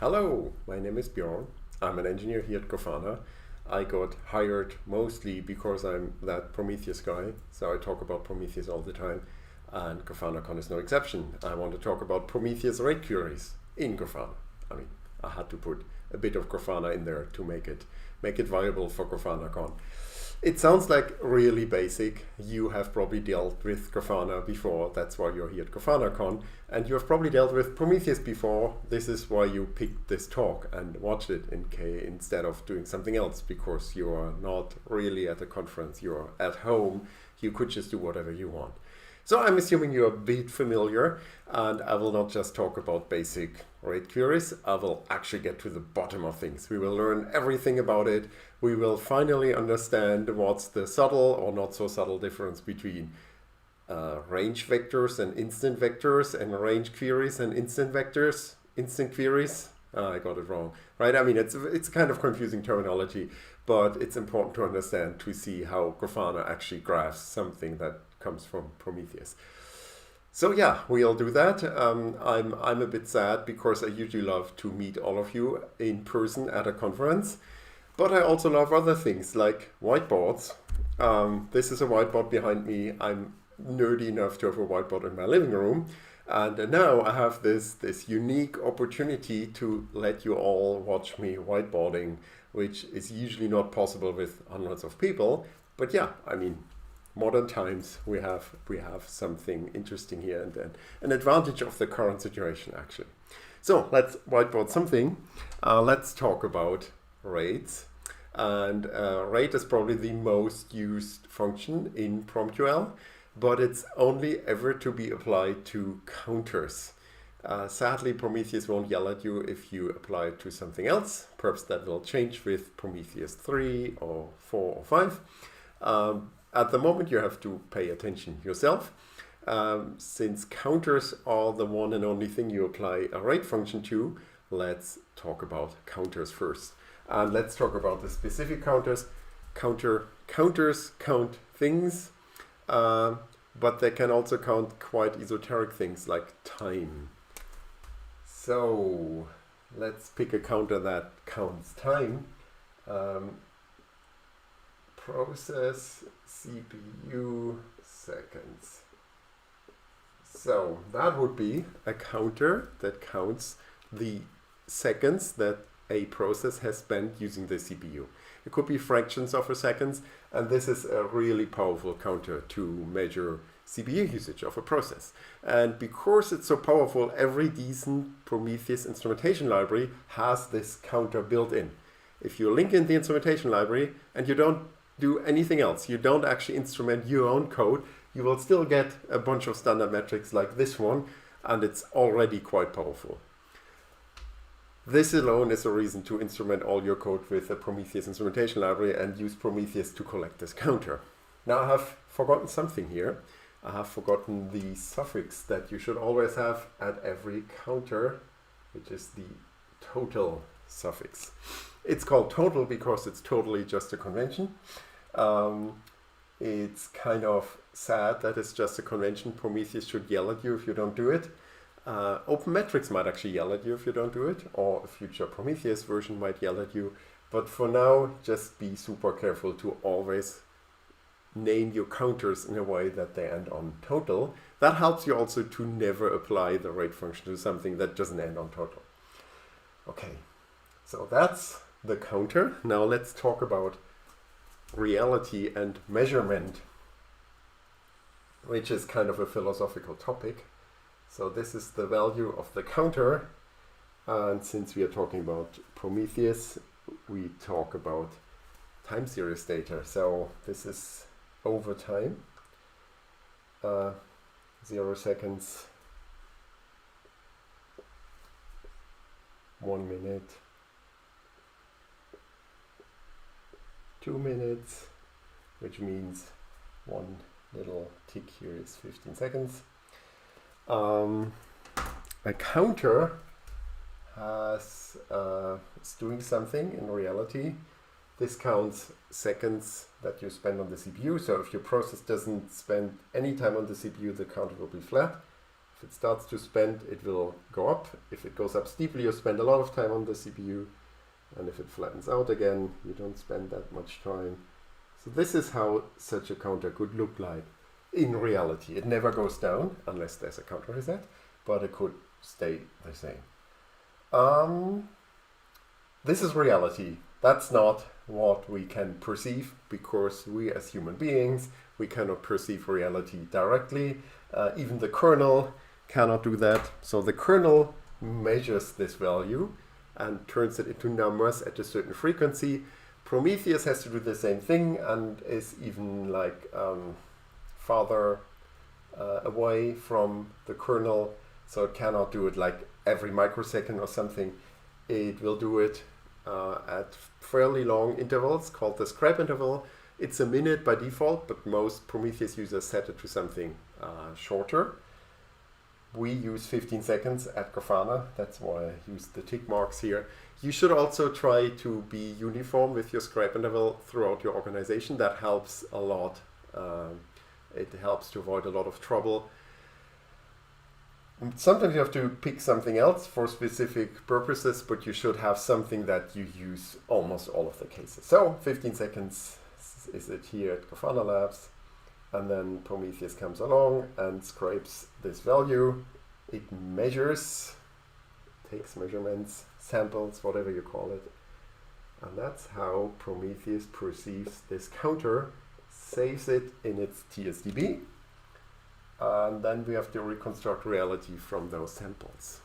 Hello, my name is Bjorn. I'm an engineer here at Grafana. I got hired mostly because I'm that Prometheus guy, so I talk about Prometheus all the time, and GrafanaCon is no exception. I want to talk about Prometheus rate queries in Grafana. I mean, I had to put a bit of Grafana in there to make it viable for GrafanaCon. It sounds like really basic. You have probably dealt with Grafana before. That's why you're here at GrafanaCon. And you have probably dealt with Prometheus before. This is why you picked this talk and watched it instead of doing something else, because you are not really at a conference. You're at home. You could just do whatever you want. So I'm assuming you're a bit familiar, and I will not just talk about basic rate queries. I will actually get to the bottom of things. We will learn everything about it. We will finally understand what's the subtle or not so subtle difference between range vectors and instant vectors, and range queries and instant vectors, instant queries. I got it wrong, right? I mean, it's kind of confusing terminology, but it's important to understand to see how Grafana actually graphs something that comes from Prometheus. So yeah, we'll do that. I'm a bit sad because I usually love to meet all of you in person at a conference, but I also love other things like whiteboards. This is a whiteboard behind me. I'm nerdy enough to have a whiteboard in my living room, and now I have this unique opportunity to let you all watch me whiteboarding, which is usually not possible with hundreds of people. But yeah, I mean, modern times, we have something interesting here, and an advantage of the current situation actually. So let's whiteboard something. Let's talk about rates, and rate is probably the most used function in PromQL, but it's only ever to be applied to counters. Sadly, Prometheus won't yell at you if you apply it to something else. Perhaps that will change with Prometheus 3 or 4 or 5. At the moment, you have to pay attention yourself. Since counters are the one and only thing you apply a rate function to, let's talk about counters first. And let's talk about the specific counters. Counters count things, but they can also count quite esoteric things like time. So let's pick a counter that counts time. Process CPU seconds. So that would be a counter that counts the seconds that a process has spent using the CPU. It could be fractions of a second, and this is a really powerful counter to measure CPU usage of a process. And because it's so powerful, every decent Prometheus instrumentation library has this counter built in. If you link in the instrumentation library and you don't do anything else, you don't actually instrument your own code, you will still get a bunch of standard metrics like this one, and it's already quite powerful. This alone is a reason to instrument all your code with a Prometheus instrumentation library and use Prometheus to collect this counter. Now I have forgotten something here. I have forgotten the suffix that you should always have at every counter, which is the total suffix. It's called total because it's totally just a convention. It's kind of sad that it's just a convention. Prometheus should yell at you if you don't do it. Open metrics might actually yell at you if you don't do it, or a future Prometheus version might yell at you. But for now, just be super careful to always name your counters in a way that they end on total. That helps you also to never apply the rate function to something that doesn't end on total. Okay, so that's the counter. Now let's talk about reality and measurement, which is kind of a philosophical topic. So this is the value of the counter, and since we are talking about Prometheus, we talk about time series data. So this is over time, 0 seconds, 1 minute, 2 minutes, which means one little tick here is 15 seconds. A counter is doing something in reality. This counts seconds that you spend on the CPU. So if your process doesn't spend any time on the CPU, the counter will be flat. If it starts to spend, it will go up. If it goes up steeply, you spend a lot of time on the CPU. And if it flattens out again, you don't spend that much time. So this is how such a counter could look like in reality. It never goes down unless there's a counter reset, but it could stay the same. This is reality. That's not what we can perceive, because we as human beings, we cannot perceive reality directly. Even the kernel cannot do that. So the kernel measures this value and turns it into numbers at a certain frequency. Prometheus has to do the same thing and is even like farther away from the kernel, so it cannot do it like every microsecond or something. It will do it at fairly long intervals called the scrap interval. It's a minute by default, but most Prometheus users set it to something shorter. We use 15 seconds at Grafana. That's why I use the tick marks here. You should also try to be uniform with your scrap interval throughout your organization. That helps a lot. It helps to avoid a lot of trouble. Sometimes you have to pick something else for specific purposes, but you should have something that you use almost all of the cases. So 15 seconds is it here at Grafana Labs. And then Prometheus comes along and scrapes this value. It measures, takes measurements, samples, whatever you call it. And that's how Prometheus perceives this counter, saves it in its TSDB. And then we have to reconstruct reality from those samples.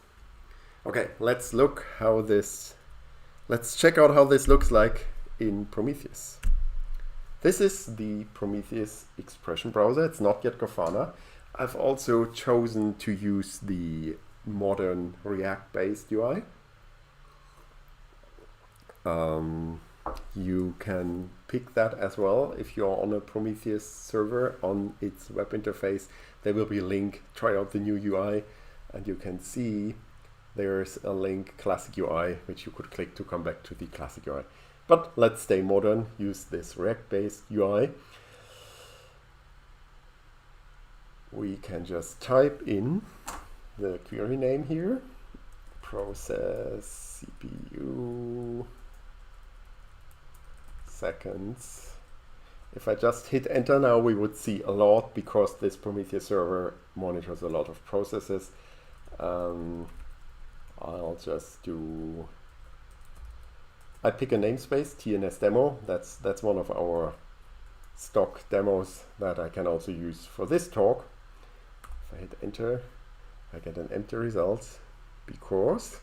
Okay, let's check out how this looks like in Prometheus. This is the Prometheus expression browser. It's not yet Grafana. I've also chosen to use the modern React-based UI. You can pick that as well if you're on a Prometheus server on its web interface. There will be a link, try out the new UI, and you can see there's a link, classic UI, which you could click to come back to the classic UI. But let's stay modern, use this React-based UI. We can just type in the query name here, process CPU seconds. If I just hit enter now, we would see a lot because this Prometheus server monitors a lot of processes. I'll just do, I pick a namespace, TNS demo. That's one of our stock demos that I can also use for this talk. If I hit enter, I get an empty result because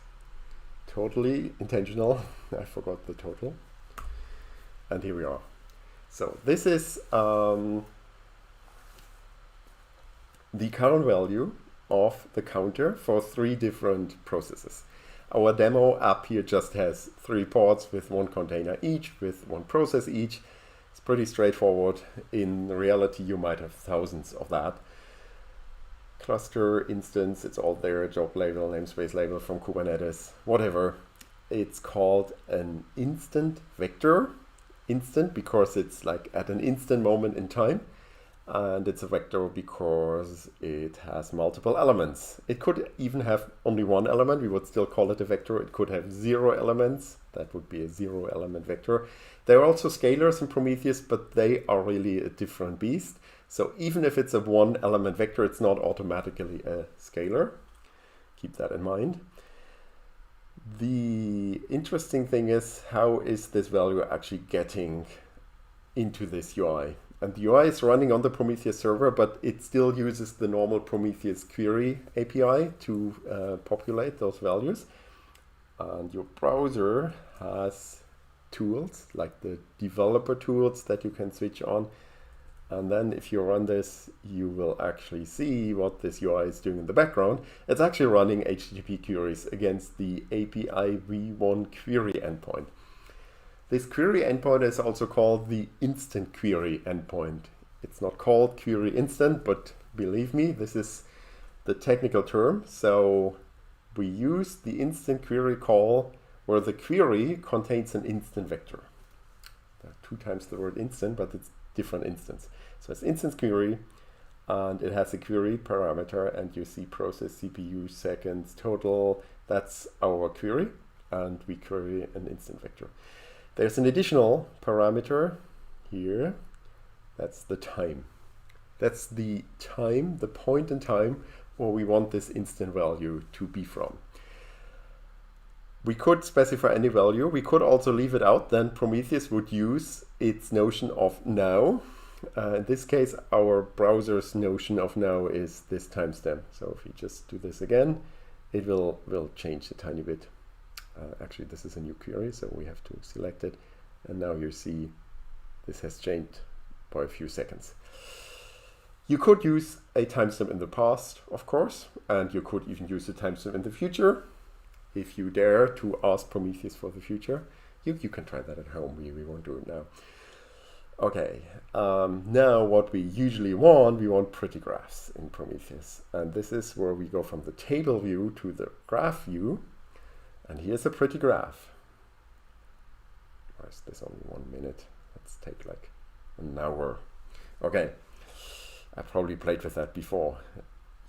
totally intentional. I forgot the total. And here we are. So this is the current value of the counter for 3 different processes. Our demo app here just has 3 ports with 1 container each, with 1 process each. It's pretty straightforward. In reality, you might have thousands of that. Cluster, instance, it's all there, job label, namespace label from Kubernetes, whatever. It's called an instant vector. Instant because it's like at an instant moment in time, and it's a vector because it has multiple elements. It could even have only 1 element, we would still call it a vector. It could have 0 elements, that would be a 0 element vector. There are also scalars in Prometheus, but they are really a different beast. So even if it's a 1 element vector, it's not automatically a scalar. Keep that in mind. The interesting thing is, how is this value actually getting into this UI? And the UI is running on the Prometheus server, but it still uses the normal Prometheus query API to populate those values. And your browser has tools, like the developer tools that you can switch on. And then if you run this, you will actually see what this UI is doing in the background. It's actually running HTTP queries against the API v1 query endpoint. This query endpoint is also called the instant query endpoint. It's not called query instant, but believe me, this is the technical term. So we use the instant query call where the query contains an instant vector. There are 2 times the word instant, but it's different instance. So it's instance query, and it has a query parameter, and you see process CPU seconds total. That's our query, and we query an instant vector. There's an additional parameter here. That's the time. That's the time, the point in time where we want this instant value to be from. We could specify any value. We could also leave it out. Then Prometheus would use its notion of now. In this case, our browser's notion of now is this timestamp. So if you just do this again, it will change a tiny bit. Actually, this is a new query, so we have to select it. And now you see this has changed by a few seconds. You could use a timestamp in the past, of course, and you could even use a timestamp in the future. If you dare to ask Prometheus for the future, you can try that at home. We won't do it now. Okay, now what we usually want, we want pretty graphs in Prometheus. And this is where we go from the table view to the graph view. And here's a pretty graph. Or is this only 1 minute? Let's take like an hour. Okay. I probably played with that before.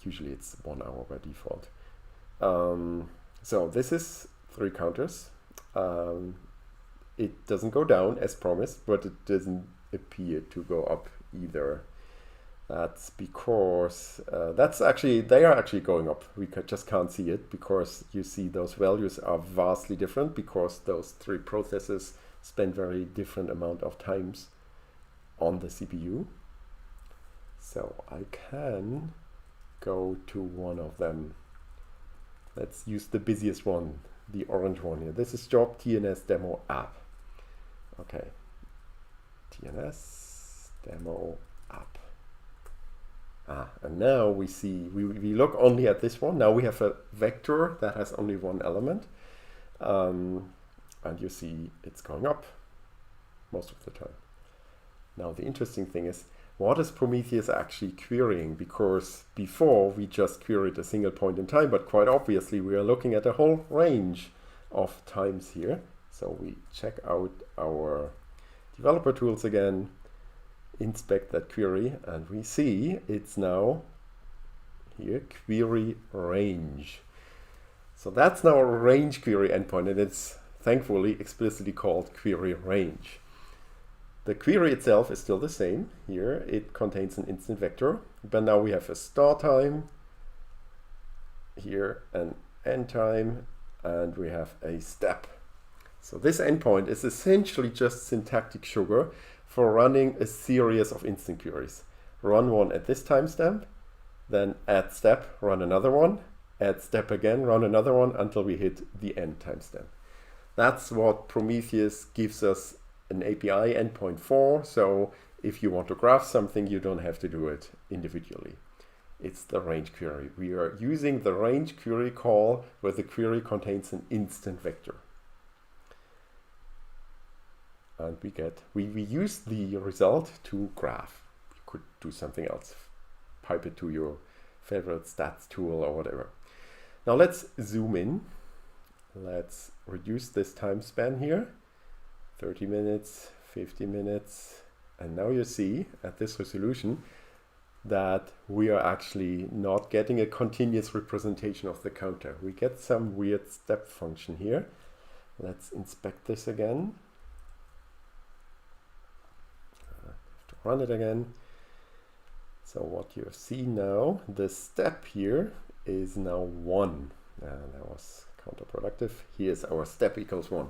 Usually it's 1 hour by default. So this is 3 counters. It doesn't go down as promised, but it doesn't appear to go up either. That's because they are actually going up. We just can't see it because you see those values are vastly different because those 3 processes spend very different amount of times on the CPU. So I can go to one of them. Let's use the busiest one, the orange one here. This is job TNS demo app. Okay, TNS demo app. And now we see, we look only at this one. Now we have a vector that has only 1 element. And you see it's going up most of the time. Now the interesting thing is, what is Prometheus actually querying? Because before we just queried a single point in time, but quite obviously we are looking at a whole range of times here. So we check out our developer tools again, inspect that query, and we see it's now here, query range. So that's now a range query endpoint, and it's thankfully explicitly called query range. The query itself is still the same. Here it contains an instant vector, but now we have a start time, here an end time, and we have a step. So this endpoint is essentially just syntactic sugar for running a series of instant queries. Run one at this timestamp, then add step, run another one, add step again, run another one until we hit the end timestamp. That's what Prometheus gives us an API endpoint for. So if you want to graph something, you don't have to do it individually. It's the range query. We are using the range query call where the query contains an instant vector. And we use the result to graph. You could do something else. Pipe it to your favorite stats tool or whatever. Now let's zoom in. Let's reduce this time span here. 30 minutes, 50 minutes. And now you see at this resolution that we are actually not getting a continuous representation of the counter. We get some weird step function here. Let's inspect this again. I have to run it again. So what you see now, the step here is now 1. That was counterproductive. Here's our step equals 1.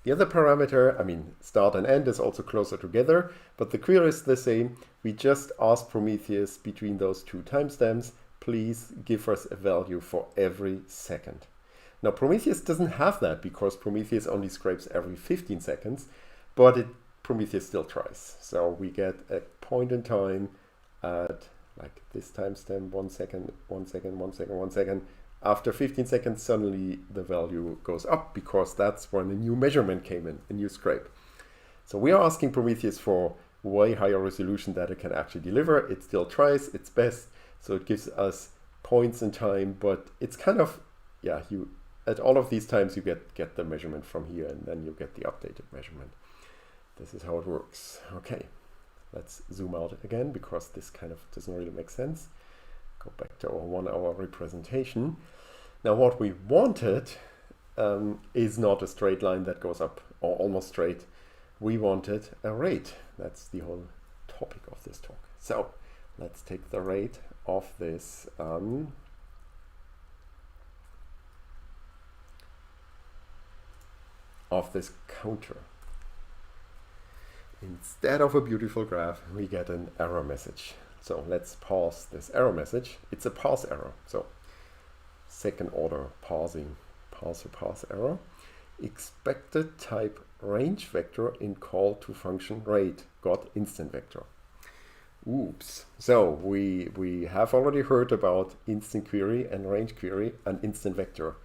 The other parameter, I mean, start and end is also closer together, but the query is the same. We just ask Prometheus between those 2 timestamps, please give us a value for every second. Now Prometheus doesn't have that because Prometheus only scrapes every 15 seconds, but Prometheus still tries. So we get a point in time at like this timestamp, 1 second, 1 second, 1 second, 1 second. After 15 seconds, suddenly the value goes up because that's when a new measurement came in, a new scrape. So we are asking Prometheus for way higher resolution that it can actually deliver. It still tries its best, so it gives us points in time, but it's kind of, yeah, you at all of these times you get the measurement from here, and then you get the updated measurement. This is how it works. Okay, let's zoom out again because this kind of doesn't really make sense. Go back to our 1 hour representation. Now what we wanted is not a straight line that goes up or almost straight. We wanted a rate. That's the whole topic of this talk. So let's take the rate of this counter. Instead of a beautiful graph, we get an error message. So let's pause this error message. It's a parse error. So second order parsing, parse error. Expected type range vector in call to function rate got instant vector. Oops. So we have already heard about instant query and range query and instant vector.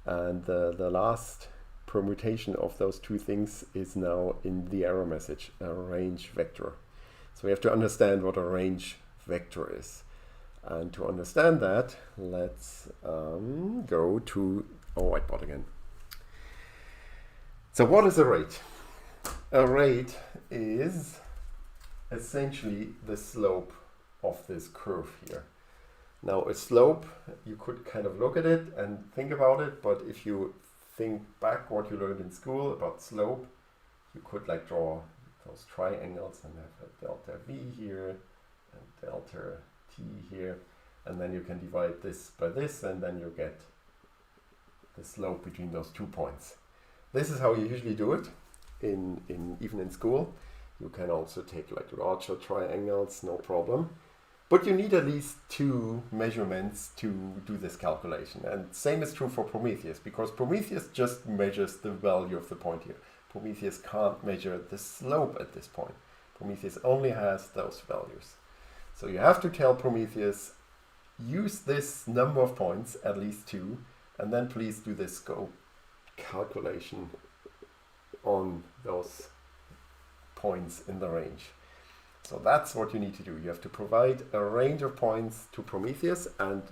And the last permutation of those two things is now in the error message, a range vector. So we have to understand what a range vector is. And to understand that, let's go to our whiteboard again. So what is a rate? A rate is essentially the slope of this curve here. Now a slope, you could kind of look at it and think about it, but if you think back what you learned in school about slope, you could like draw those triangles and have a delta V here and delta T here, and then you can divide this by this, and then you get the slope between those 2 points. This is how you usually do it even in school. You can also take like larger triangles, no problem. But you need at least 2 measurements to do this calculation. And same is true for Prometheus, because Prometheus just measures the value of the point here. Prometheus can't measure the slope at this point. Prometheus only has those values. So you have to tell Prometheus, use this number of points, at least 2, and then please do this scope calculation on those points in the range. So that's what you need to do. You have to provide a range of points to Prometheus, and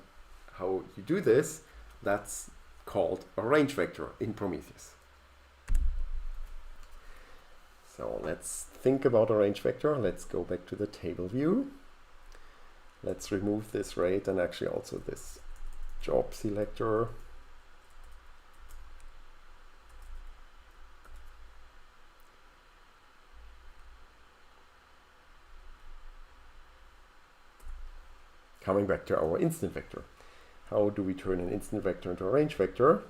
how you do this, that's called a range vector in Prometheus. So let's think about a range vector. Let's go back to the table view. Let's remove this rate and actually also this job selector. Coming back to our instant vector. How do we turn an instant vector into a range vector?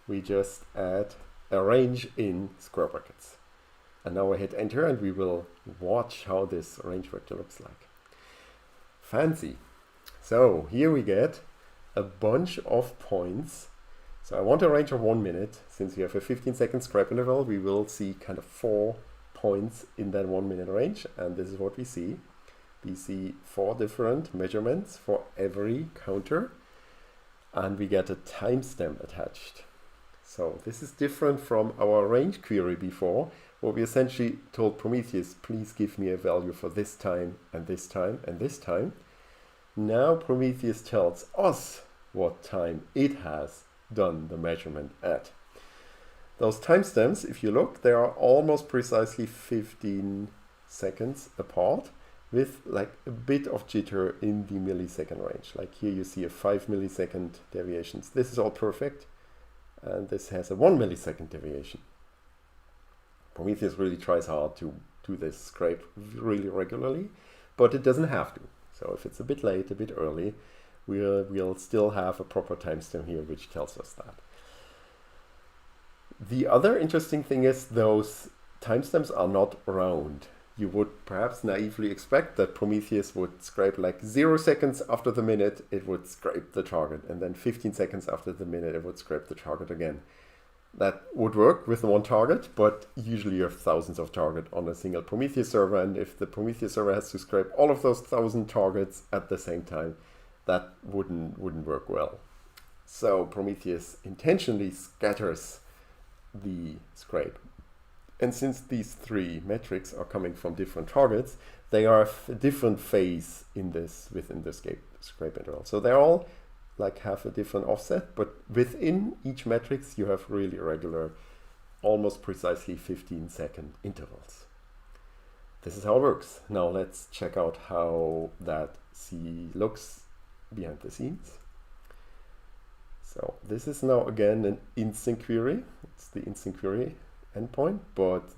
We just add a range in square brackets. And now I hit enter and we will watch how this range vector looks like. Fancy. So here we get a bunch of points. So I want a range of 1 minute. Since we have a 15-second scrap interval, we will see kind of 4 points in that 1 minute range. And this is what we see. We see 4 different measurements for every counter, and we get a timestamp attached. So this is different from our range query before, where we essentially told Prometheus, please give me a value for this time and this time and this time. Now Prometheus tells us what time it has done the measurement at. Those timestamps, if you look, they are almost precisely 15 seconds apart, with like a bit of jitter in the millisecond range. Like here you see a 5 millisecond deviations. This is all perfect, and this has a 1 millisecond deviation. Prometheus really tries hard to do this scrape really regularly, but it doesn't have to. So if it's a bit late, a bit early, we'll still have a proper timestamp here which tells us that. The other interesting thing is those timestamps are not round. You would perhaps naively expect that Prometheus would scrape like 0 seconds after the minute, it would scrape the target, and then 15 seconds after the minute, it would scrape the target again. That would work with one target, but usually you have thousands of targets on a single Prometheus server, and if the Prometheus server has to scrape all of those 1,000 targets at the same time, that wouldn't work well. So Prometheus intentionally scatters the scrape. And since these 3 metrics are coming from different targets, they are a different phase in this within the scrape interval. So they all like have a different offset, but within each matrix you have really regular, almost precisely 15-second intervals. this is how it works. Now let's check out how that looks behind the scenes. So this is now again an instant query. It's the instant query endpoint, but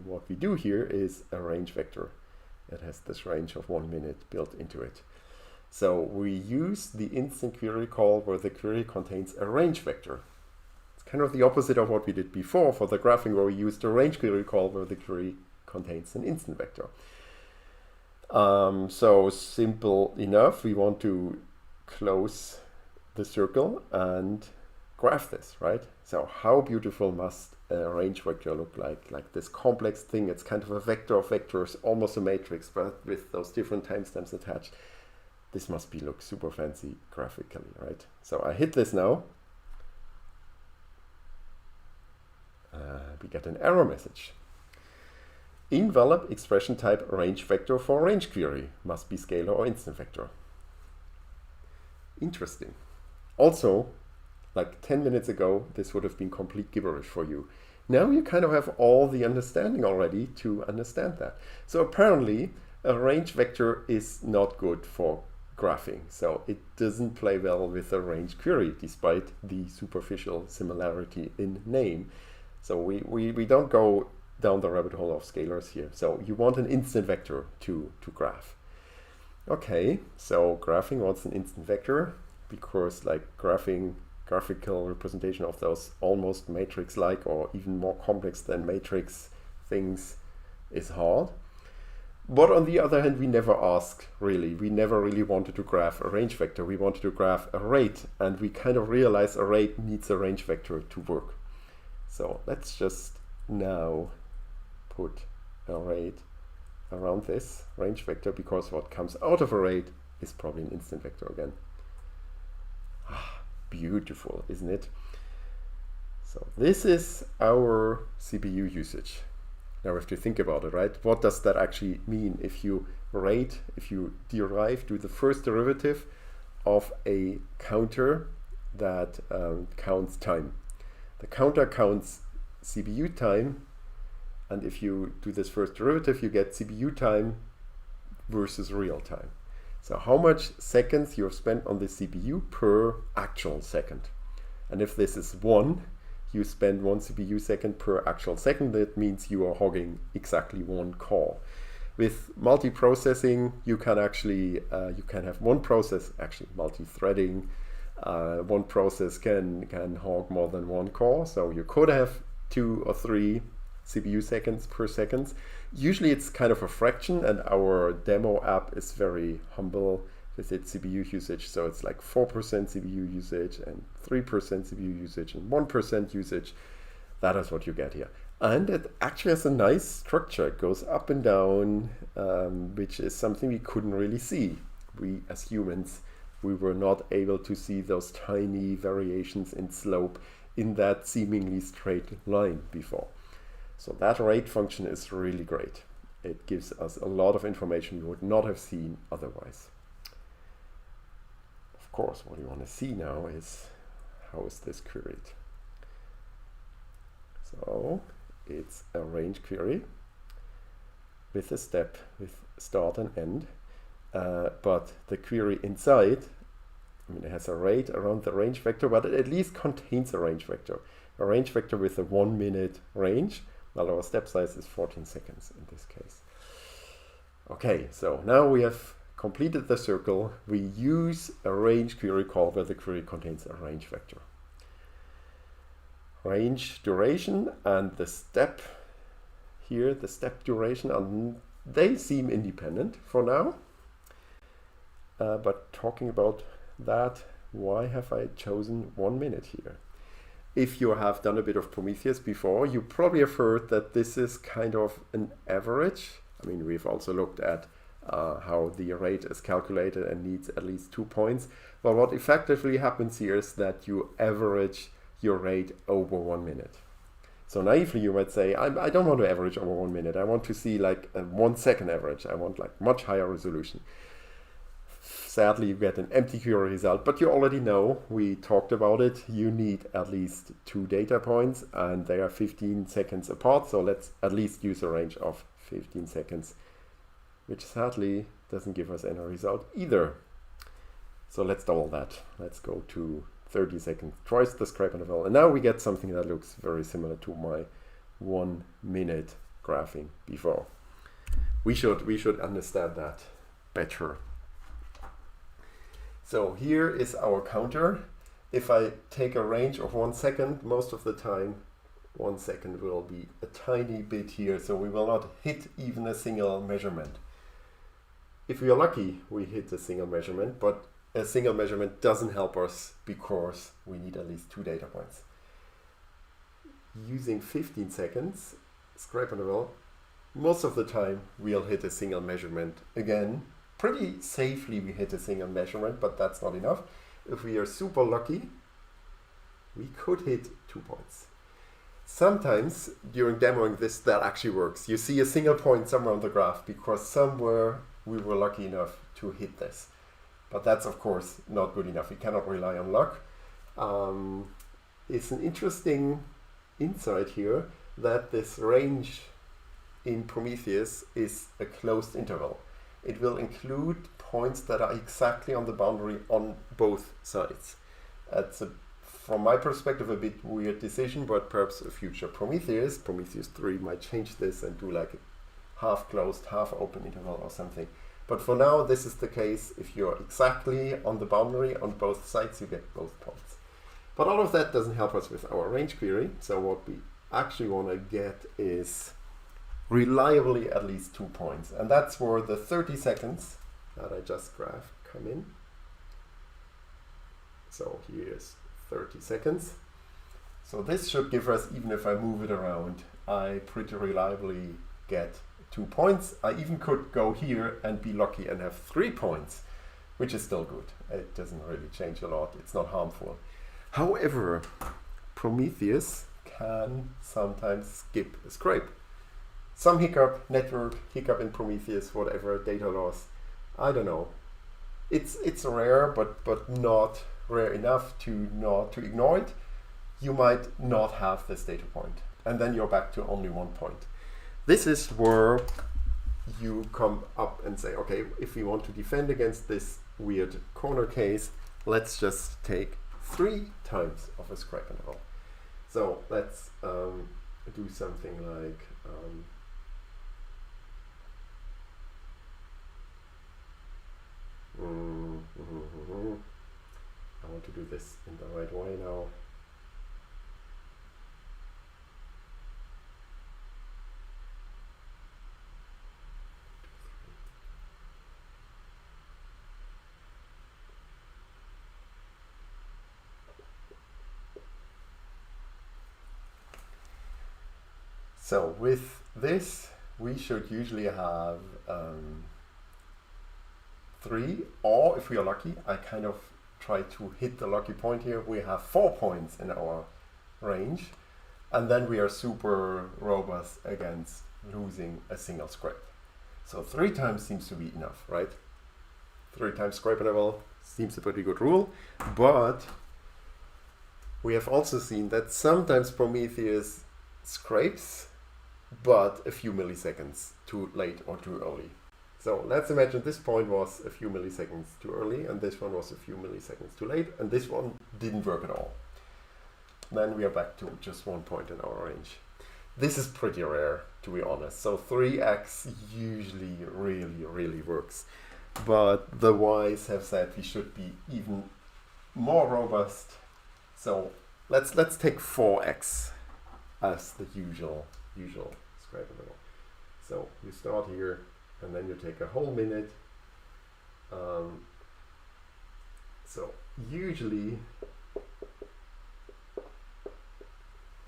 what we do here is a range vector. It has this range of 1 minute built into it. So we use the instant query call where the query contains a range vector. It's kind of the opposite of what we did before for the graphing, where we used a range query call where the query contains an instant vector. So simple enough, we want to close the circle and graph this, right? So how beautiful must a range vector look like? Like this complex thing, it's kind of a vector of vectors, almost a matrix, but with those different timestamps attached. This must look super fancy graphically, right? So I hit this now. We get an error message. Invalid expression type range vector for range query. Must be scalar or instant vector. Interesting. Also, like 10 minutes ago, this would have been complete gibberish for you. Now you kind of have all the understanding already to understand that. So apparently, a range vector is not good for graphing. So it doesn't play well with a range query, despite the superficial similarity in name. So we don't go down the rabbit hole of scalars here. So you want an instant vector to graph. Okay, so graphing wants an instant vector because like graphical representation of those almost matrix-like or even more complex than matrix things is hard. But on the other hand, we never asked really. We never really wanted to graph a range vector. We wanted to graph a rate, and we kind of realized a rate needs a range vector to work. So let's just now put a rate around this range vector, because what comes out of a rate is probably an instant vector again. Beautiful, isn't it? So this is our CPU usage. Now we have to think about it, right? What does that actually mean if you do the first derivative of a counter that counts time? The counter counts CPU time, and if you do this first derivative, you get CPU time versus real time. So how much seconds you have spent on the CPU per actual second. And if this is 1, you spend 1 CPU second per actual second. That means you are hogging exactly 1 core. With multiprocessing, you can actually you can have one process, actually multi-threading. One process can hog more than 1 core. So you could have 2 or 3 CPU seconds per second. Usually it's kind of a fraction, and our demo app is very humble with its CPU usage. So it's like 4% CPU usage and 3% CPU usage and 1% usage. That is what you get here. And it actually has a nice structure. It goes up and down, which is something we couldn't really see. We as humans, we were not able to see those tiny variations in slope in that seemingly straight line before. So that rate function is really great. It gives us a lot of information we would not have seen otherwise. Of course, what you want to see now is how is this queried. So it's a range query with a step with start and end, but the query inside, I mean, it has a rate around the range vector, but it at least contains a range vector with a 1 minute range. Well, our step size is 14 seconds in this case. Okay, so now we have completed the circle. We use a range query call where the query contains a range vector. Range duration and the step here, the step duration, they seem independent for now. But talking about that, why have I chosen 1 minute here? If you have done a bit of Prometheus before, you probably have heard that this is kind of an average. I mean, we've also looked at how the rate is calculated and needs at least 2 points. But what effectively happens here is that you average your rate over 1 minute. So naively, you might say, I don't want to average over 1 minute. I want to see like a 1 second average. I want like much higher resolution. sadly you get an empty query result, but you already know, we talked about it, you need at least 2 data points and they are 15 seconds apart, so let's at least use a range of 15 seconds, which sadly doesn't give us any result either. So let's double that. Let's go to 30 seconds, twice the scrape interval, and now we get something that looks very similar to my 1 minute graphing before. We should understand that better. So here is our counter. If I take a range of 1 second, most of the time 1 second will be a tiny bit here, so we will not hit even a single measurement. If we are lucky, we hit a single measurement, but a single measurement doesn't help us because we need at least 2 data points. Using 15 seconds, scrape interval, most of the time we'll hit a single measurement again. Pretty safely we hit a single measurement, but that's not enough. If we are super lucky, we could hit 2 points. Sometimes during demoing this, that actually works. You see a single point somewhere on the graph because somewhere we were lucky enough to hit this. But that's of course not good enough. We cannot rely on luck. It's an interesting insight here that this range in Prometheus is a closed interval. It will include points that are exactly on the boundary on both sides. That's from my perspective a bit weird decision, but perhaps a future Prometheus 3 might change this and do like a half closed, half open interval or something. But for now, this is the case. If you're exactly on the boundary on both sides, you get both points. But all of that doesn't help us with our range query. So what we actually want to get is reliably at least 2 points. And that's where the 30 seconds that I just graphed come in. So here's 30 seconds. So this should give us, even if I move it around, I pretty reliably get 2 points. I even could go here and be lucky and have 3 points, which is still good. It doesn't really change a lot. It's not harmful. However, Prometheus can sometimes skip a scrape. Some hiccup, network hiccup in Prometheus, whatever, data loss, I don't know. It's rare, but not rare enough to ignore it. You might not have this data point, and then you're back to only 1 point. This is where you come up and say, okay, if we want to defend against this weird corner case, let's just take 3 times of a scrape interval. So let's do something like I want to do this in the right way now. So with this, we should usually have 3, or if we are lucky, I kind of try to hit the lucky point here, we have 4 points in our range, and then we are super robust against losing a single scrape. So 3 times seems to be enough, right? 3 times scrape interval seems a pretty good rule, but we have also seen that sometimes Prometheus scrapes, but a few milliseconds too late or too early. So let's imagine this point was a few milliseconds too early, and this one was a few milliseconds too late, and this one didn't work at all. Then we are back to just 1 point in our range. This is pretty rare, to be honest. So 3x usually really works. But the wise have said we should be even more robust. So let's take 4x as the usual scrape interval. So you start here, and then you take a whole minute. So usually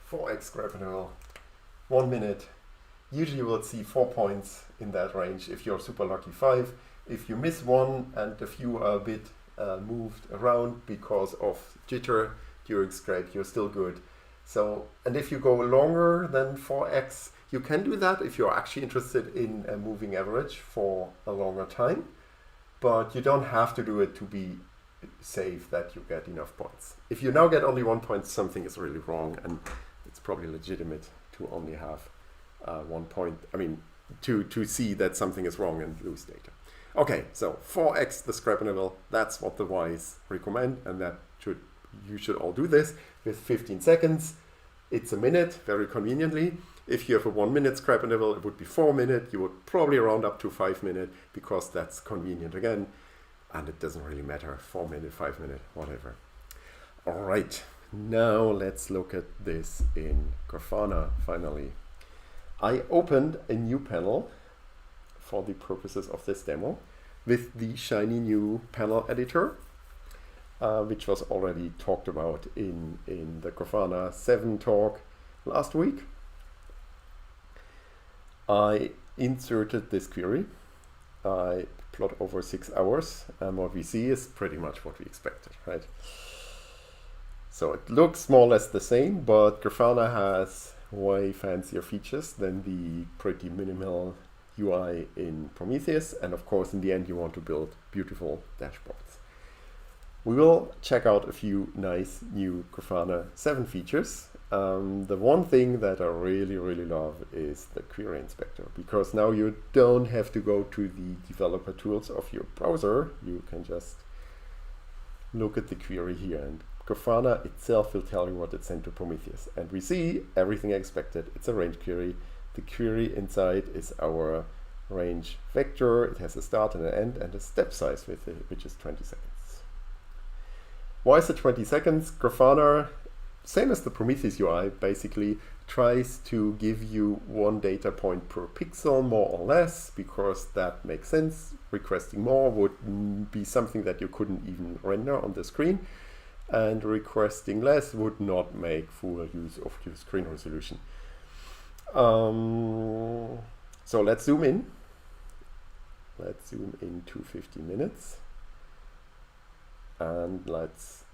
4x scrape interval, 1 minute. Usually you will see 4 points in that range. If you're super lucky, 5. If you miss 1 and a few are a bit moved around because of jitter during scrape, you're still good. So, and if you go longer than 4x, you can do that if you're actually interested in a moving average for a longer time. but you don't have to do it to be safe that you get enough points. If you now get only 1 point, something is really wrong, and it's probably legitimate to only have 1 point. I mean, to see that something is wrong and lose data. Okay, so 4x the scrap interval, that's what the Ys recommend, and that you should all do this with 15 seconds. It's a minute, very conveniently. If you have a 1 minute scrap interval, it would be 4 minutes. You would probably round up to 5 minutes because that's convenient again. And it doesn't really matter, 4 minutes, 5 minutes, whatever. All right, now let's look at this in Grafana finally. I opened a new panel for the purposes of this demo with the shiny new panel editor, which was already talked about in the Grafana 7 talk last week. I inserted this query. I plot over 6 hours, and what we see is pretty much what we expected, right? So it looks more or less the same, but Grafana has way fancier features than the pretty minimal UI in Prometheus, and of course in the end you want to build beautiful dashboards. We will check out a few nice new Grafana 7 features. The one thing that I really love is the query inspector, because now you don't have to go to the developer tools of your browser. You can just look at the query here, and Grafana itself will tell you what it sent to Prometheus. And we see everything expected. It's a range query. The query inside is our range vector. It has a start and an end and a step size with it, which is 20 seconds. Why is it 20 seconds? Grafana, same as the Prometheus UI, basically tries to give you 1 data point per pixel, more or less, because that makes sense. Requesting more would be something that you couldn't even render on the screen, and requesting less would not make full use of your screen resolution. So let's zoom in. Let's zoom in to 15 minutes. And let's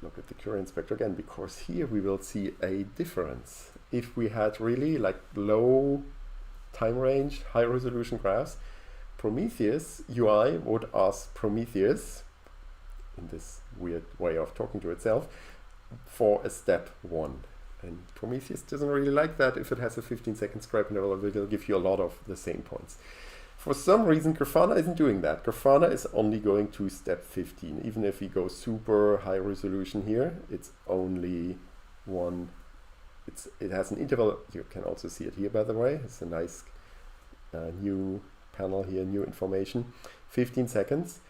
look at the query inspector again, because here we will see a difference. If we had really like low time range, high resolution graphs, Prometheus UI would ask Prometheus, in this weird way of talking to itself, for a step 1. And Prometheus doesn't really like that. If it has a 15-second scrap interval, it will give you a lot of the same points. For some reason, Grafana isn't doing that. Grafana is only going to step 15. Even if we go super high resolution here, it's only one. It has an interval. You can also see it here, by the way. It's a nice new panel here, new information. 15 seconds.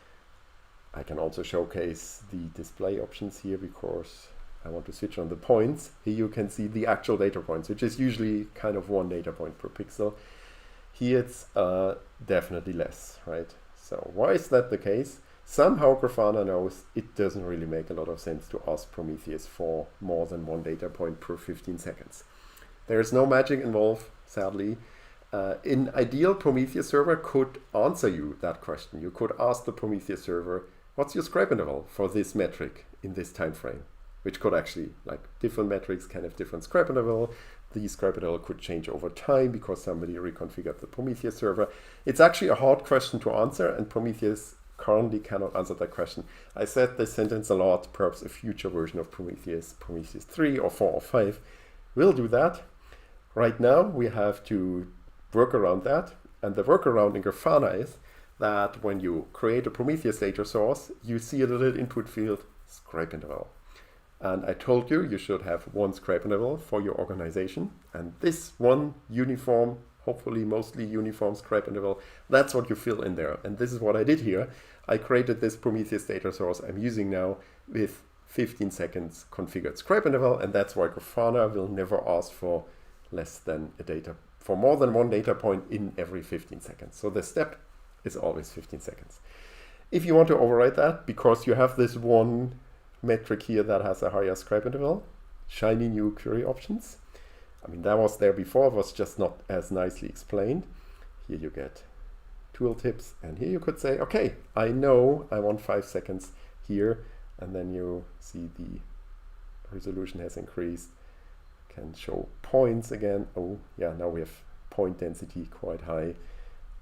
I can also showcase the display options here because I want to switch on the points. Here you can see the actual data points, which is usually kind of 1 data point per pixel. Here it's definitely less, right? So why is that the case? Somehow Grafana knows it doesn't really make a lot of sense to ask Prometheus for more than 1 data point per 15 seconds. There is no magic involved, sadly. In ideal, Prometheus server could answer you that question. You could ask the Prometheus server, what's your scrap interval for this metric in this time frame? Which could actually, like different metrics can have different scrap interval. The scrap interval could change over time because somebody reconfigured the Prometheus server. It's actually a hard question to answer, and Prometheus currently cannot answer that question. I said this sentence a lot. Perhaps a future version of Prometheus, Prometheus 3 or 4 or 5, will do that. Right now, we have to work around that. And the workaround in Grafana is that when you create a Prometheus data source, you see a little input field, scrap interval. And I told you, you should have 1 scrap interval for your organization. And this one uniform, hopefully mostly uniform scrap interval, that's what you fill in there. And this is what I did here. I created this Prometheus data source I'm using now with 15 seconds configured scrap interval. And that's why Grafana will never ask for less than for more than 1 data point in every 15 seconds. So the step is always 15 seconds. If you want to override that, because you have this one metric here that has a higher scrap interval, shiny new query options. I mean, that was there before, it was just not as nicely explained. Here you get tooltips, and here you could say, okay, I know I want 5 seconds here, and then you see the resolution has increased. Can show points again. Oh yeah, now we have point density quite high.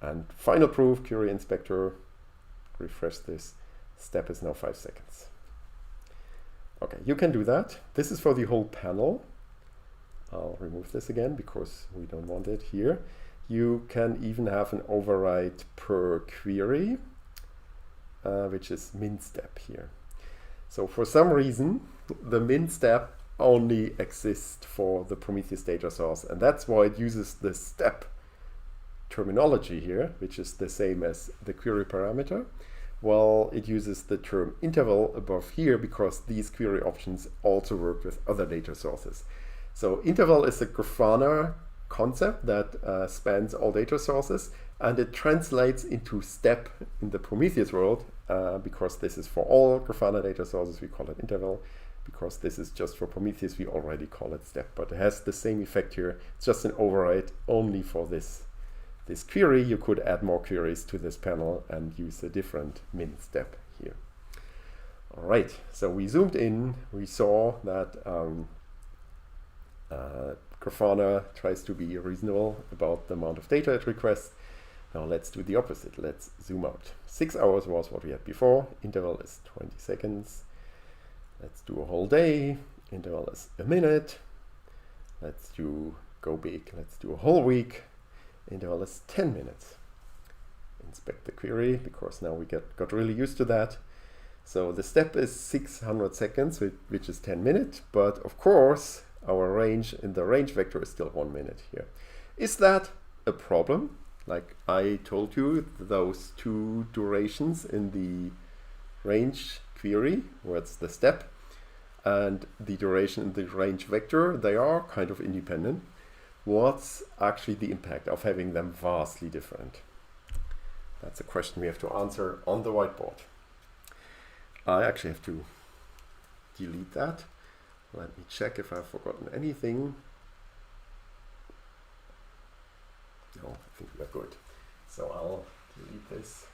And final proof, query inspector refresh this. Step is now 5 seconds. Okay, you can do that. This is for the whole panel. I'll remove this again because we don't want it here. You can even have an override per query, which is min step here. So for some reason, the min step only exists for the Prometheus data source, and that's why it uses the step terminology here, which is the same as the query parameter. Well, it uses the term interval above here because these query options also work with other data sources. So interval is a Grafana concept that spans all data sources, and it translates into step in the Prometheus world because this is for all Grafana data sources, we call it interval. Because this is just for Prometheus, we already call it step, but it has the same effect here. It's just an override only for this query. You could add more queries to this panel and use a different min step here. All right, so we zoomed in. We saw that Grafana tries to be reasonable about the amount of data it requests. Now let's do the opposite. Let's zoom out. 6 hours was what we had before. Interval is 20 seconds. Let's do a whole day. Interval is a minute. Let's do go big. Let's do a whole week. Interval is 10 minutes. Inspect the query because now we got really used to that. So the step is 600 seconds, which is 10 minutes. But of course, our range in the range vector is still 1 minute here. Is that a problem? Like I told you, those two durations in the range query, where it's the step, and the duration in the range vector, they are kind of independent. What's actually the impact of having them vastly different? That's a question we have to answer on the whiteboard. I actually have to delete that. Let me check if I've forgotten anything. No, I think we're good. So I'll delete this.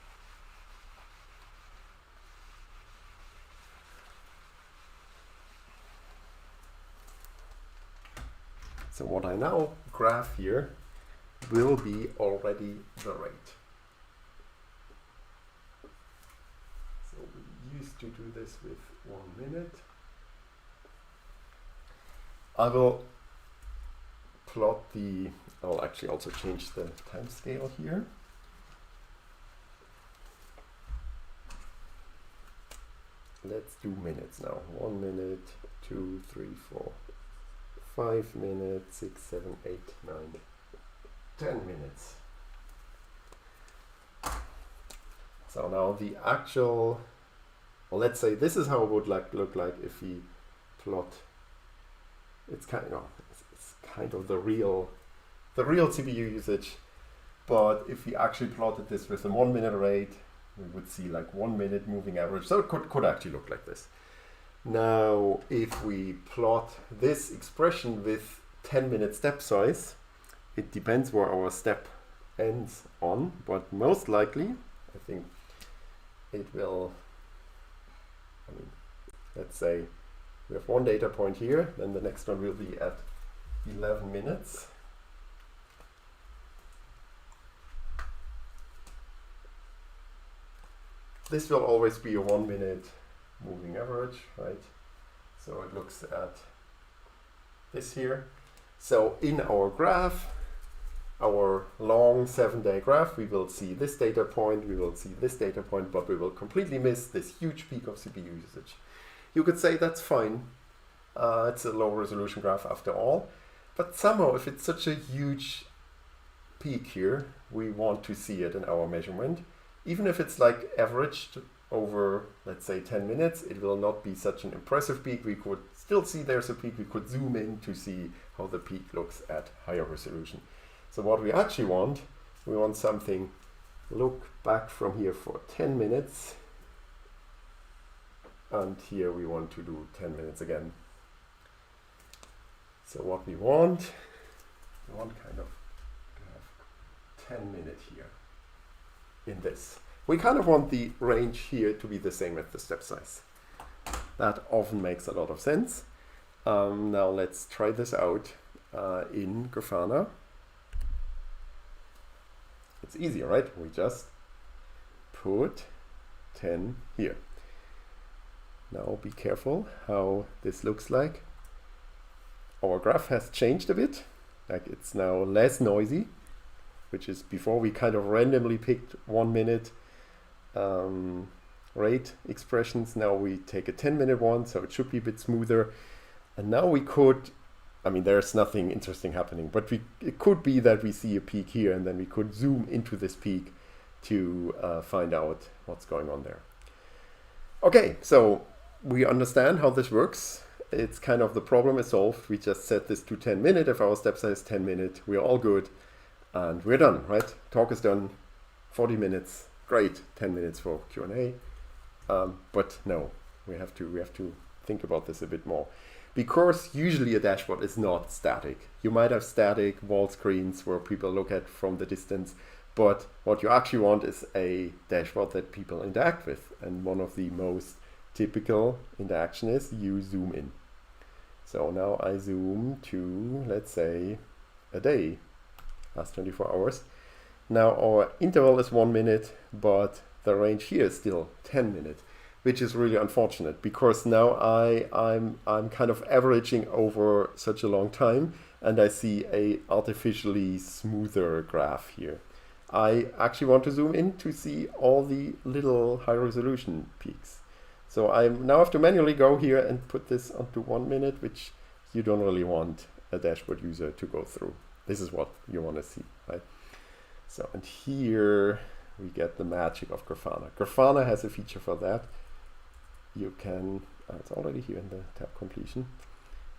So what I now graph here will be already the rate. So we used to do this with 1 minute. I will plot I'll actually also change the time scale here. Let's do minutes now. 1 minute, 2, 3, 4. 5 minutes, 6, 7, 8, 9, 10 minutes. So now the actual, well, let's say this is how it would look like if we plot. It's kind of, it's kind of the real CPU usage. But if we actually plotted this with a 1 minute rate, we would see like 1 minute moving average. So it could actually look like this. Now, if we plot this expression with 10-minute step size, it depends where our step ends on, but most likely, I think it will, let's say we have one data point here, then the next one will be at 11 minutes. This will always be a 1 minute moving average, right? So it looks at this here. So in our graph, our long 7-day graph, we will see this data point, we will see this data point, but we will completely miss this huge peak of CPU usage. You could say that's fine. It's a low resolution graph after all. But somehow, if it's such a huge peak here, we want to see it in our measurement. Even if it's like averaged over, let's say, 10 minutes, it will not be such an impressive peak. We could still see there's a peak. We could zoom in to see how the peak looks at higher resolution. So what we actually want, we want something, look back from here for 10 minutes. And here we want to do 10 minutes again. So what we want kind of to have 10 minutes here in this. We kind of want the range here to be the same as the step size. That often makes a lot of sense. Now let's try this out in Grafana. It's easy, right? We just put 10 here. Now be careful how this looks like. Our graph has changed a bit, like it's now less noisy, which is before we kind of randomly picked 1 minute rate expressions. Now we take a 10-minute one, so it should be a bit smoother. And now we could, I mean, there's nothing interesting happening, but it could be that we see a peak here, and then we could zoom into this peak to find out what's going on there. Okay, so we understand how this works. It's kind of the problem is solved. We just set this to 10 minutes. If our step size is 10 minutes, we're all good. And we're done, right? Talk is done. 40 minutes, great. 10 minutes for Q&A. But no, we have to think about this a bit more. Because usually a dashboard is not static. You might have static wall screens where people look at from the distance, but what you actually want is a dashboard that people interact with. And one of the most typical interaction is you zoom in. So now I zoom to, let's say, a day, last 24 hours. Now our interval is 1 minute, but the range here is still 10 minutes, which is really unfortunate because now I'm kind of averaging over such a long time, and I see a artificially smoother graph here. I actually want to zoom in to see all the little high resolution peaks. So I now have to manually go here and put this onto 1 minute, which you don't really want a dashboard user to go through. This is what you want to see, right? So, and here we get the magic of Grafana. Grafana has a feature for that. You can, it's already here in the tab completion.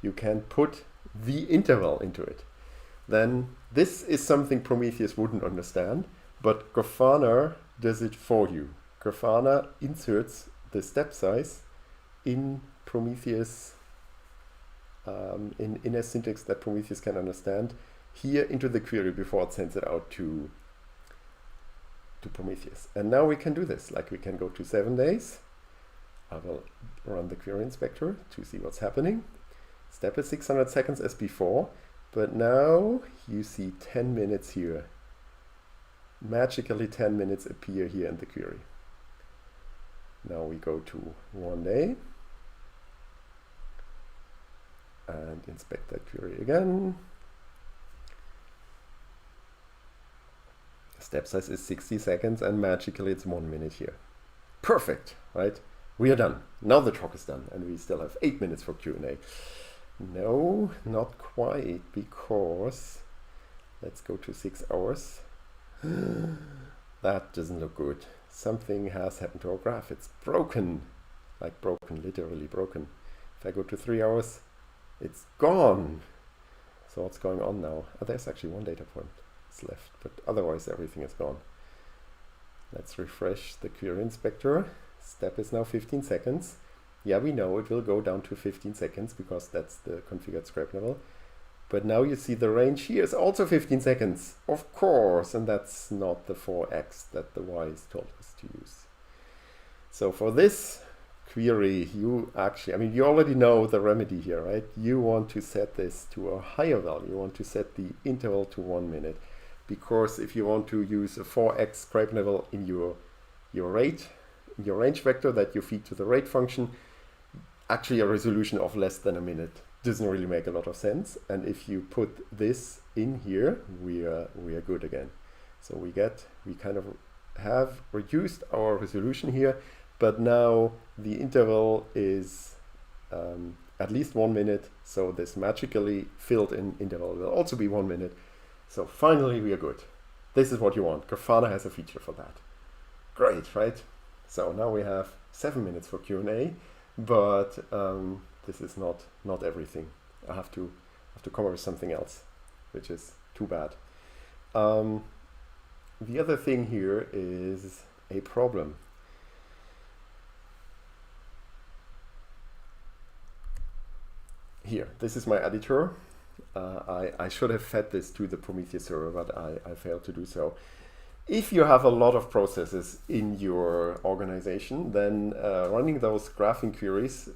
You can put the interval into it. Then this is something Prometheus wouldn't understand, but Grafana does it for you. Grafana inserts the step size in Prometheus, in a syntax that Prometheus can understand, here into the query before it sends it out to Prometheus. And now we can do this, like we can go to 7 days. I will run the query inspector to see what's happening. Step is 600 seconds as before, but now you see 10 minutes here. Magically 10 minutes appear here in the query. Now we go to 1 day and inspect that query again. Step size is 60 seconds and magically it's 1 minute here. Perfect, right? We are done. Now the talk is done and we still have 8 minutes for Q&A. No, not quite, because let's go to 6 hours. That doesn't look good. Something has happened to our graph. It's broken, like broken, literally broken. If I go to 3 hours, it's gone. So what's going on now? Oh, there's actually 1 data point left, but otherwise everything is gone. Let's refresh the query inspector. Step is now 15 seconds. Yeah, we know it will go down to 15 seconds because that's the configured scrape level. But now you see the range here is also 15 seconds, of course, and that's not the 4x that the wise told us to use. So for this query, you actually, I mean, you already know the remedy here, right? You want to set this to a higher value. You want to set the interval to 1 minute, because if you want to use a 4x scrape level in your rate, your range vector that you feed to the rate function, actually a resolution of less than a minute doesn't really make a lot of sense. And if you put this in here, we are good again. So we kind of have reduced our resolution here, but now the interval is at least 1 minute. So this magically filled in interval will also be 1 minute. So finally we are good. This is what you want. Grafana has a feature for that. Great, right? So now we have 7 minutes for Q&A, but this is not everything. I have to cover with something else, which is too bad. The other thing here is a problem. Here, this is my editor. I should have fed this to the Prometheus server, but I failed to do so. If you have a lot of processes in your organization, then running those graphing queries,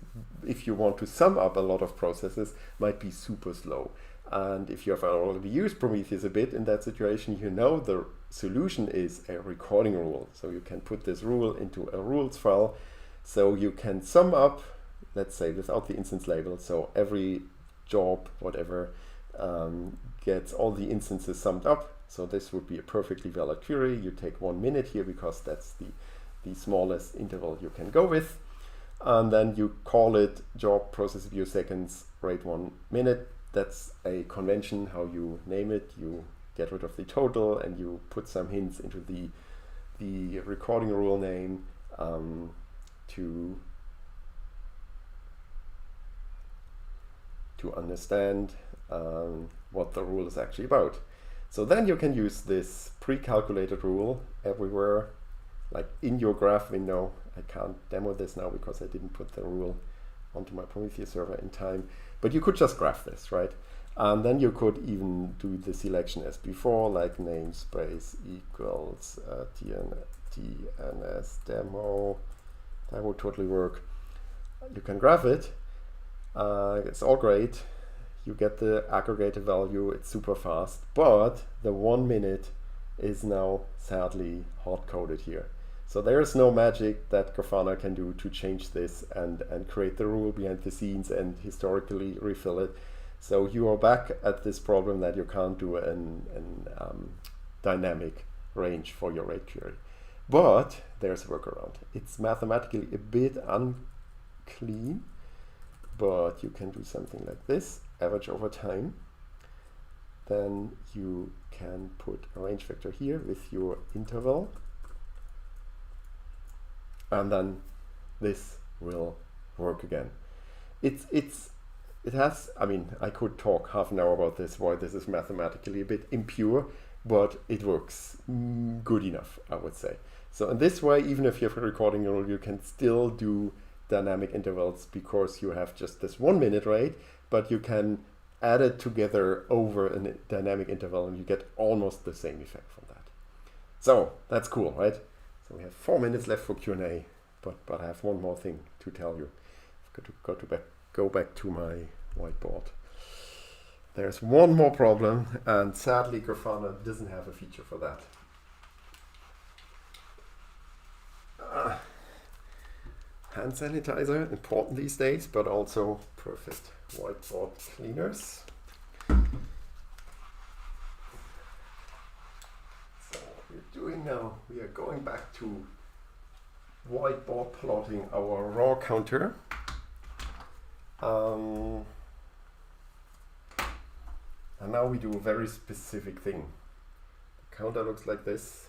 if you want to sum up a lot of processes, might be super slow. And if you have already used Prometheus a bit in that situation, you know the solution is a recording rule. So you can put this rule into a rules file. So you can sum up, let's say without the instance label, so every job, whatever, gets all the instances summed up. So this would be a perfectly valid query. You take 1 minute here because that's the smallest interval you can go with. And then you call it job process CPU seconds rate 1 minute. That's a convention how you name it. You get rid of the total and you put some hints into the recording rule name to understand what the rule is actually about. So then you can use this pre-calculated rule everywhere, like in your graph window. I can't demo this now because I didn't put the rule onto my Prometheus server in time, but you could just graph this, right? And then you could even do the selection as before, like namespace equals TNS demo. That would totally work. You can graph it. It's all great. You get the aggregated value. It's super fast, but the 1 minute is now sadly hard-coded here. So there is no magic that Grafana can do to change this and create the rule behind the scenes and historically refill it. So you are back at this problem that you can't do an dynamic range for your rate query. But there's a workaround. It's mathematically a bit unclean, but you can do something like this, average over time. Then you can put a range vector here with your interval. And then this will work again. It has, I mean, I could talk half an hour about this, why this is mathematically a bit impure, but it works good enough, I would say. So in this way, even if you have a recording rule, you can still do dynamic intervals because you have just this 1 minute rate, but you can add it together over a dynamic interval and you get almost the same effect from that. So that's cool, right? So we have 4 minutes left for Q&A, but I have one more thing to tell you. I've got to go back to my whiteboard. There's one more problem, and sadly Grafana doesn't have a feature for that. Hand sanitizer, important these days, but also perfect whiteboard cleaners. Doing now, we are going back to whiteboard plotting our raw counter. And now we do a very specific thing. The counter looks like this.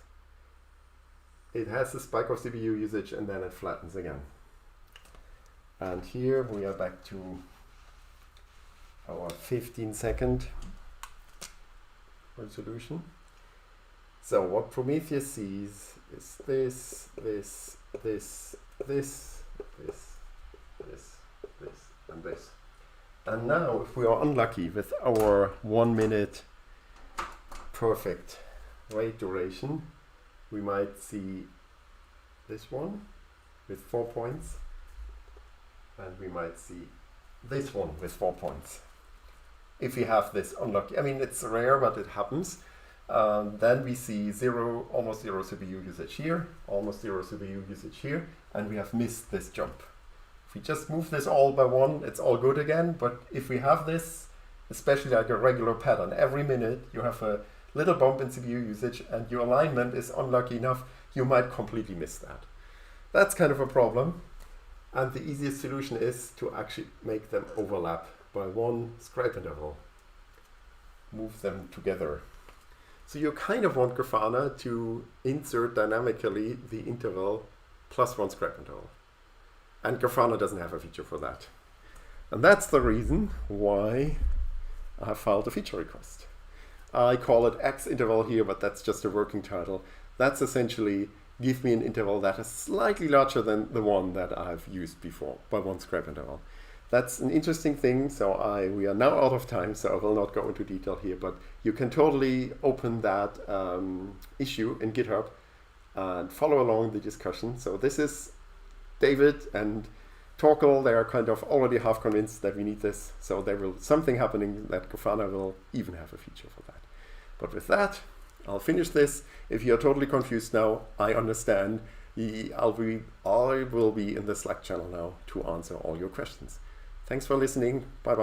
It has a spike of CPU usage and then it flattens again. And here we are back to our 15-second resolution. So what Prometheus sees is this, and this. And now if we are unlucky with our 1 minute perfect rate duration, we might see this one with 4 points, and we might see this one with 4 points. If we have this unlucky, I mean it's rare, but it happens. Then we see almost zero CPU usage here, almost zero CPU usage here, and we have missed this jump. If we just move this all by 1, it's all good again, but if we have this, especially like a regular pattern, every minute you have a little bump in CPU usage and your alignment is unlucky enough, you might completely miss that. That's kind of a problem, and the easiest solution is to actually make them overlap by 1 scrape interval. Move them together. So you kind of want Grafana to insert dynamically the interval plus 1 scrape interval. And Grafana doesn't have a feature for that. And that's the reason why I have filed a feature request. I call it X interval here, but that's just a working title. That's essentially give me an interval that is slightly larger than the one that I've used before by 1 scrape interval. That's an interesting thing. So we are now out of time, so I will not go into detail here, but you can totally open that issue in GitHub and follow along the discussion. So this is David and Torkel, they are kind of already half convinced that we need this, so there will something happening that Grafana will even have a feature for that. But with that, I'll finish this. If you're totally confused now, I understand. I will be in the Slack channel now to answer all your questions. Thanks for listening. Bye bye.